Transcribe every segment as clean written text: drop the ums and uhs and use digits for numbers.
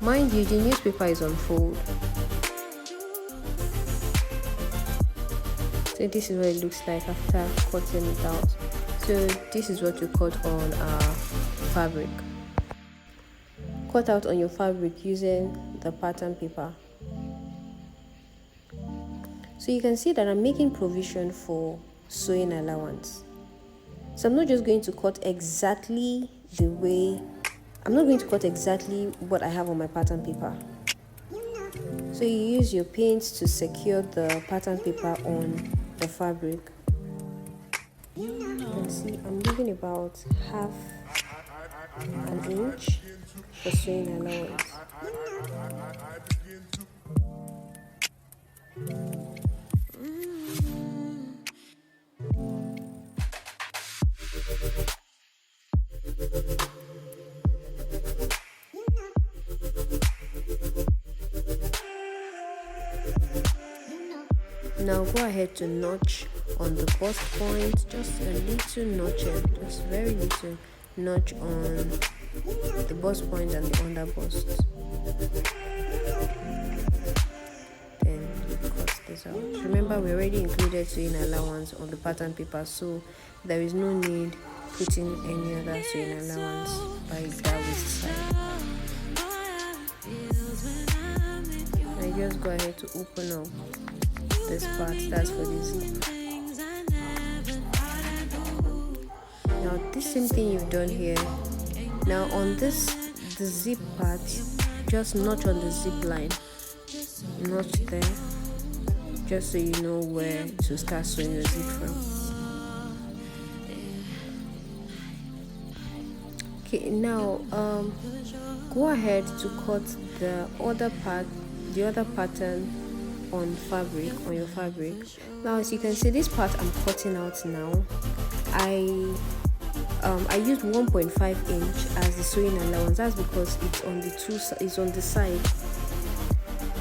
Mind you, the newspaper is on fold. So this is what it looks like after cutting it out. So this is what you cut on our fabric. Cut out on your fabric using the pattern paper. So you can see that I'm making provision for sewing allowance. So I'm not just going to cut exactly what I have on my pattern paper. So you use your paints to secure the pattern paper on the fabric. You can see I'm leaving about half an inch for sewing allowance. Now go ahead to notch on the bust point, just a little notch, just very little notch on the bust point and the under bust. Then cut this out. Remember, we already included sewing allowance on the pattern paper, so there is no need putting any other sewing allowance by that waist side. I just go ahead to open up this part, that's for the zip. Now this same thing you've done here. Now on the zip part, just notch on the zip line, notch there, just so you know where to start sewing your zip from. Okay, now go ahead to cut the other pattern on your fabric. Now as you can see, this part I'm cutting out now. I used 1.5 inch as the sewing allowance. That's because it's on the side,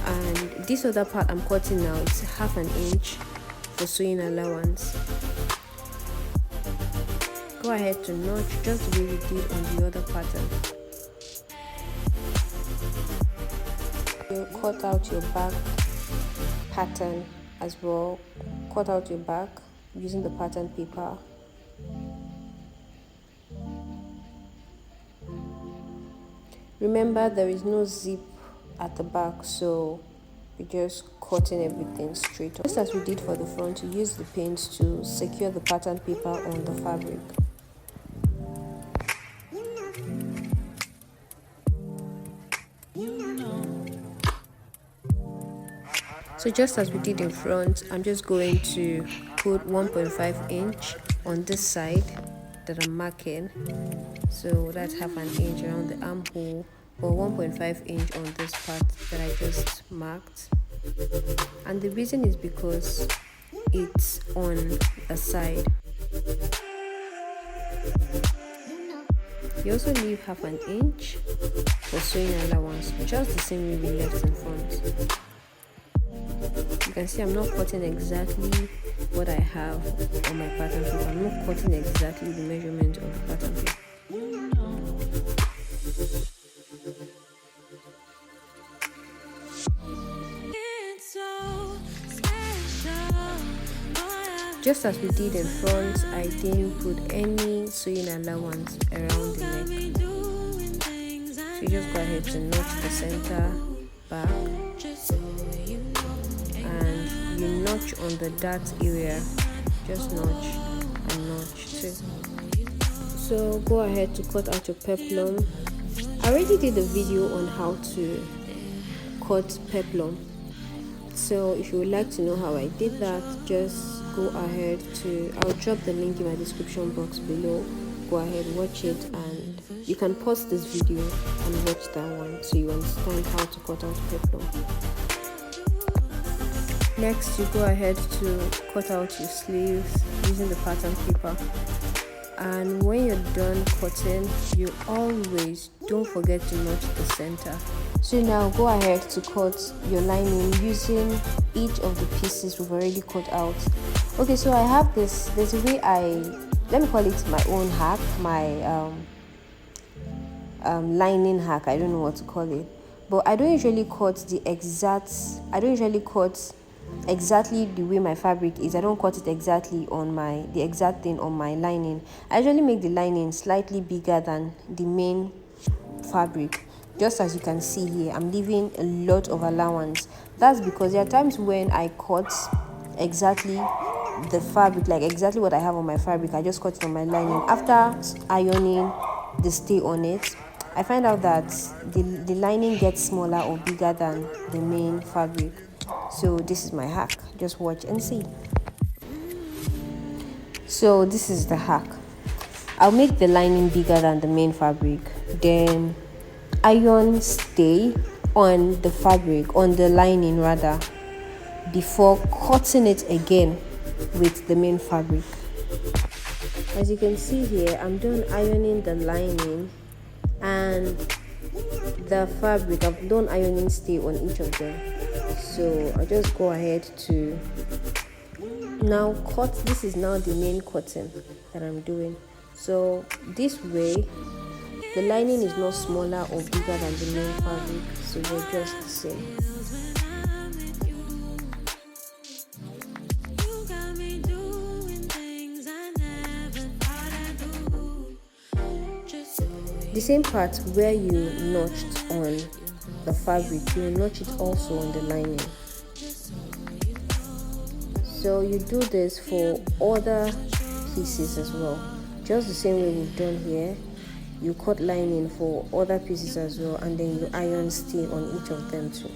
and this other part I'm cutting now, it's half an inch for sewing allowance. Go ahead to notch just the way we did on the other pattern. You cut out your back pattern as well. Cut out your back using the pattern paper. Remember, there is no zip at the back, so we're just cutting everything straight up. Just as we did for the front, you use the paints to secure the pattern paper on the fabric. So just as we did in front, I'm just going to put 1.5 inch on this side that I'm marking. So that's half an inch around the armhole, or 1.5 inch on this part that I just marked. And the reason is because it's on the side. You also leave half an inch for sewing allowance, just the same way we left in front. You can see I'm not cutting exactly what I have on my pattern paper. I'm not cutting exactly the measurement of the pattern paper. Just as we did in front, I didn't put any sewing allowance around the neck. So you just go ahead to notch the center back, and you notch on the dart area. Just notch and notch too. So go ahead to cut out your peplum. I already did a video on how to cut peplum, so if you would like to know how I did that, just go ahead I'll drop the link in my description box below. Go ahead, watch it, and you can pause this video and watch that one so you understand how to cut out peplum. Next, you go ahead to cut out your sleeves using the pattern paper. And when you're done cutting, you always don't forget to notch the center. So now go ahead to cut your lining using each of the pieces we've already cut out. Okay, so I have this, there's a way let me call it my own hack, my lining hack, I don't know what to call it. But I don't usually cut exactly the way my fabric is. I don't cut it exactly on the exact thing on my lining. I usually make the lining slightly bigger than the main fabric. Just as you can see here, I'm leaving a lot of allowance. That's because there are times when I cut exactly the fabric, like exactly what I have on my fabric. I just cut it on my lining. After ironing the stay on it, I find out that the lining gets smaller or bigger than the main fabric. So this is my hack. Just watch and see. So this is the hack. I'll make the lining bigger than the main fabric, then iron stay on the fabric, on the lining rather, before cutting it again with the main fabric. As you can see here, I'm done ironing the lining and the fabric. I've done ironing stay on each of them, so I just go ahead to now cut. This is now the main cutting that I'm doing. So this way the lining is not smaller or bigger than the main fabric, so they're just the same. The same part where you notched on the fabric, you notch it also on the lining. So you do this for other pieces as well, just the same way we've done here. You cut lining for other pieces as well, and then you iron stay on each of them too.